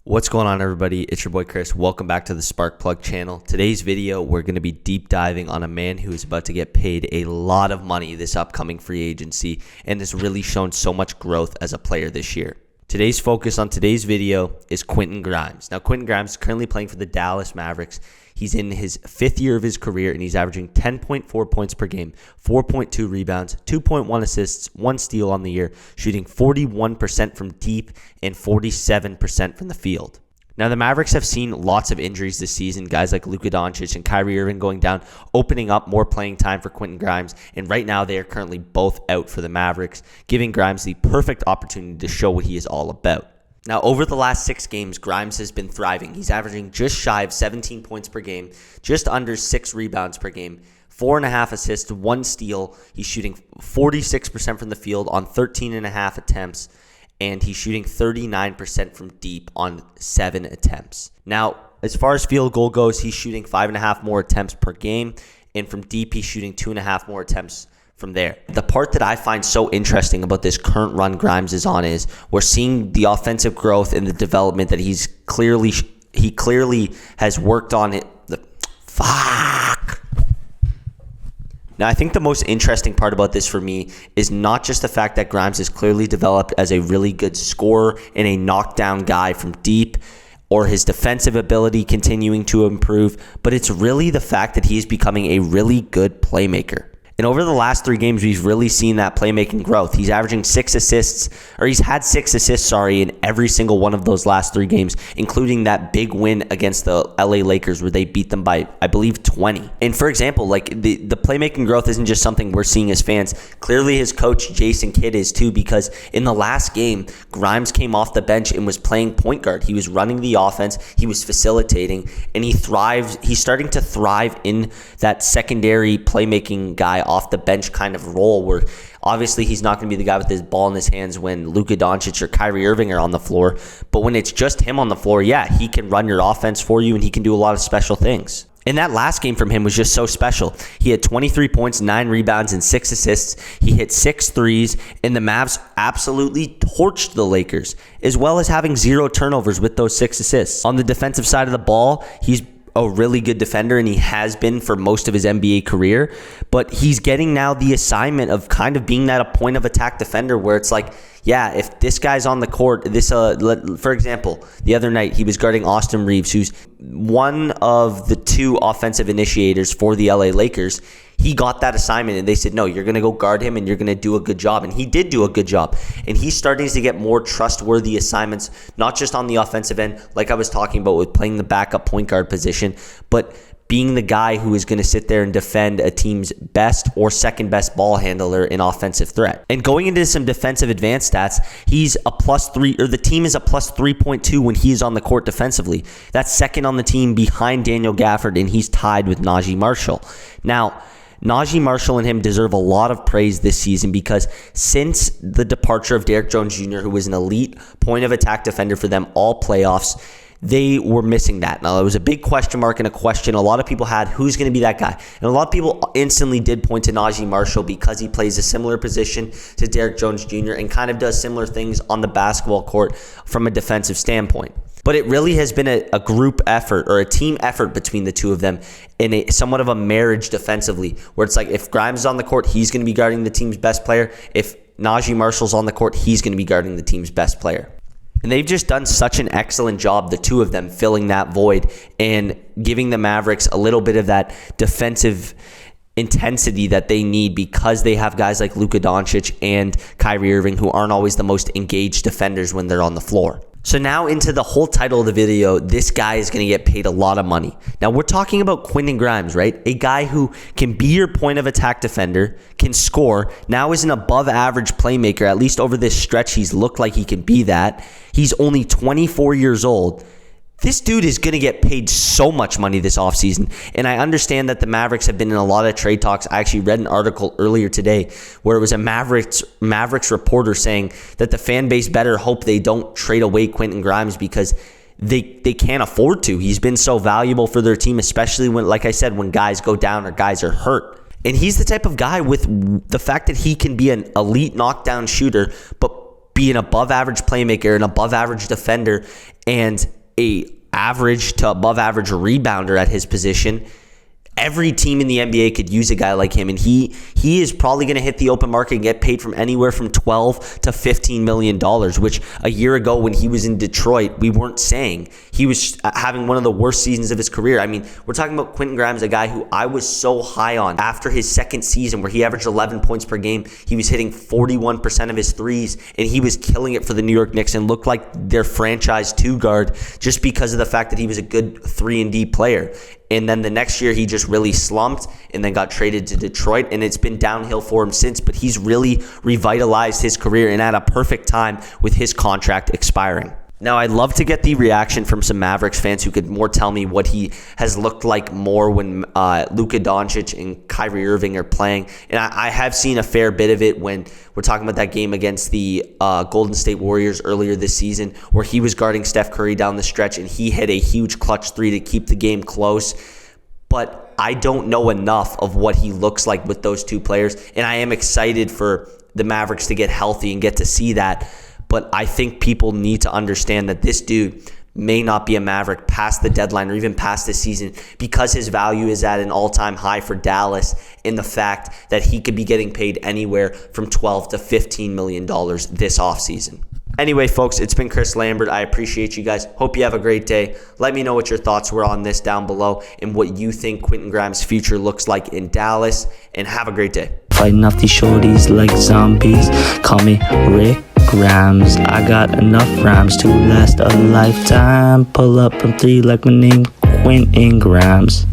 What's going on, everybody? It's your boy Chris. Welcome back to the Spark Plug channel. Today's video, we're going to be deep diving on a man who is about to get paid a lot of money this upcoming free agency and has really shown so much growth as a player this year. Today's focus on today's video is Quentin Grimes. Now, Quentin Grimes is currently playing for the Dallas Mavericks. He's in his fifth year of his career, and he's averaging 10.4 points per game, 4.2 rebounds, 2.1 assists, 1 steal on the year, shooting 41% from deep and 47% from the field. Now, the Mavericks have seen lots of injuries this season, guys like Luka Doncic and Kyrie Irving going down, opening up more playing time for Quentin Grimes, and right now they are currently both out for the Mavericks, giving Grimes the perfect opportunity to show what he is all about. Now, over the last 6 games, Grimes has been thriving. He's averaging just shy of 17 points per game, just under 6 rebounds per game, 4.5 assists, 1 steal. He's shooting 46% from the field on 13.5 attempts, and he's shooting 39% from deep on 7 attempts. Now, as far as field goal goes, he's shooting 5.5 more attempts per game, and from deep, he's shooting 2.5 more attempts from there. The part that I find so interesting about this current run Grimes is on is we're seeing the offensive growth and the development that he clearly has worked on it. Now, I think the most interesting part about this for me is not just the fact that Grimes has clearly developed as a really good scorer and a knockdown guy from deep, or his defensive ability continuing to improve, but it's really the fact that he is becoming a really good playmaker. And over the last 3 games, we've really seen that playmaking growth. He's averaging 6 assists, or he's had 6 assists, in every single one of those last 3 games, including that big win against the LA Lakers where they beat them by, I believe, 20. And for example, like the playmaking growth isn't just something we're seeing as fans. Clearly his coach, Jason Kidd, is too, because in the last game, Grimes came off the bench and was playing point guard. He was running the offense, he was facilitating, and he thrives. He's starting to thrive in that secondary playmaking guy off the bench kind of role, where obviously he's not going to be the guy with his ball in his hands when Luka Doncic or Kyrie Irving are on the floor, but when it's just him on the floor, yeah, he can run your offense for you and he can do a lot of special things. And that last game from him was just so special. He had 23 points, 9 rebounds, and 6 assists. He hit 6 threes, and the Mavs absolutely torched the Lakers, as well as having 0 turnovers with those 6 assists. On the defensive side of the ball, he's a really good defender, and he has been for most of his NBA career, but he's getting now the assignment of kind of being that a point of attack defender where it's like, yeah, if this guy's on the court, for example, the other night he was guarding Austin Reeves, who's one of the 2 offensive initiators for the LA Lakers. He got that assignment and they said, no, you're going to go guard him and you're going to do a good job. And he did do a good job. And he's starting to get more trustworthy assignments, not just on the offensive end, like I was talking about with playing the backup point guard position, but being the guy who is going to sit there and defend a team's best or second best ball handler in offensive threat. And going into some defensive advanced stats, he's a +3, or the team is a +3.2 when he is on the court defensively. That's second on the team behind Daniel Gafford, and he's tied with Najee Marshall. Now, Najee Marshall and him deserve a lot of praise this season, because since the departure of Derrick Jones Jr., who was an elite point of attack defender for them all playoffs, they were missing that. Now, it was a big question mark and a question a lot of people had, who's going to be that guy? And a lot of people instantly did point to Najee Marshall because he plays a similar position to Derrick Jones Jr. and kind of does similar things on the basketball court from a defensive standpoint. But it really has been a group effort, or a team effort between the two of them, in somewhat of a marriage defensively, where it's like if Grimes is on the court, he's going to be guarding the team's best player. If Najee Marshall's on the court, he's going to be guarding the team's best player. And they've just done such an excellent job, the two of them, filling that void and giving the Mavericks a little bit of that defensive intensity that they need, because they have guys like Luka Doncic and Kyrie Irving who aren't always the most engaged defenders when they're on the floor. So now into the whole title of the video, this guy is going to get paid a lot of money. Now we're talking about Quentin Grimes, right? A guy who can be your point of attack defender, can score, now is an above average playmaker. At least over this stretch, he's looked like he can be that. He's only 24 years old. This dude is going to get paid so much money this offseason. And I understand that the Mavericks have been in a lot of trade talks. I actually read an article earlier today where it was a Mavericks reporter saying that the fan base better hope they don't trade away Quentin Grimes, because they can't afford to. He's been so valuable for their team, especially when, like I said, when guys go down or guys are hurt. And he's the type of guy, with the fact that he can be an elite knockdown shooter, but be an above average playmaker, an above average defender, and a average to above average rebounder at his position. Every team in the NBA could use a guy like him, and he is probably going to hit the open market and get paid from anywhere from $12 to $15 million, which a year ago when he was in Detroit, we weren't saying. He was having one of the worst seasons of his career. I mean, we're talking about Quentin Grimes, a guy who I was so high on after his second season where he averaged 11 points per game. He was hitting 41% of his threes, and he was killing it for the New York Knicks and looked like their franchise two guard just because of the fact that he was a good 3-and-D player. And then the next year, he just really slumped and then got traded to Detroit. And it's been downhill for him since. But he's really revitalized his career and at a perfect time with his contract expiring. Now, I'd love to get the reaction from some Mavericks fans who could more tell me what he has looked like more when Luka Doncic and Kyrie Irving are playing. And I have seen a fair bit of it when we're talking about that game against the Golden State Warriors earlier this season where he was guarding Steph Curry down the stretch and he hit a huge clutch three to keep the game close. But I don't know enough of what he looks like with those two players. And I am excited for the Mavericks to get healthy and get to see that. But I think people need to understand that this dude may not be a Maverick past the deadline or even past this season because his value is at an all-time high for Dallas in the fact that he could be getting paid anywhere from $12 to $15 million this offseason. Anyway, folks, it's been Chris Lambert. I appreciate you guys. Hope you have a great day. Let me know what your thoughts were on this down below and what you think Quentin Grimes' future looks like in Dallas. And have a great day. Fighting off these shorties like zombies. Call me Rick Grimes. I got enough rhymes to last a lifetime. Pull up from 3 like my name, Quentin Grimes.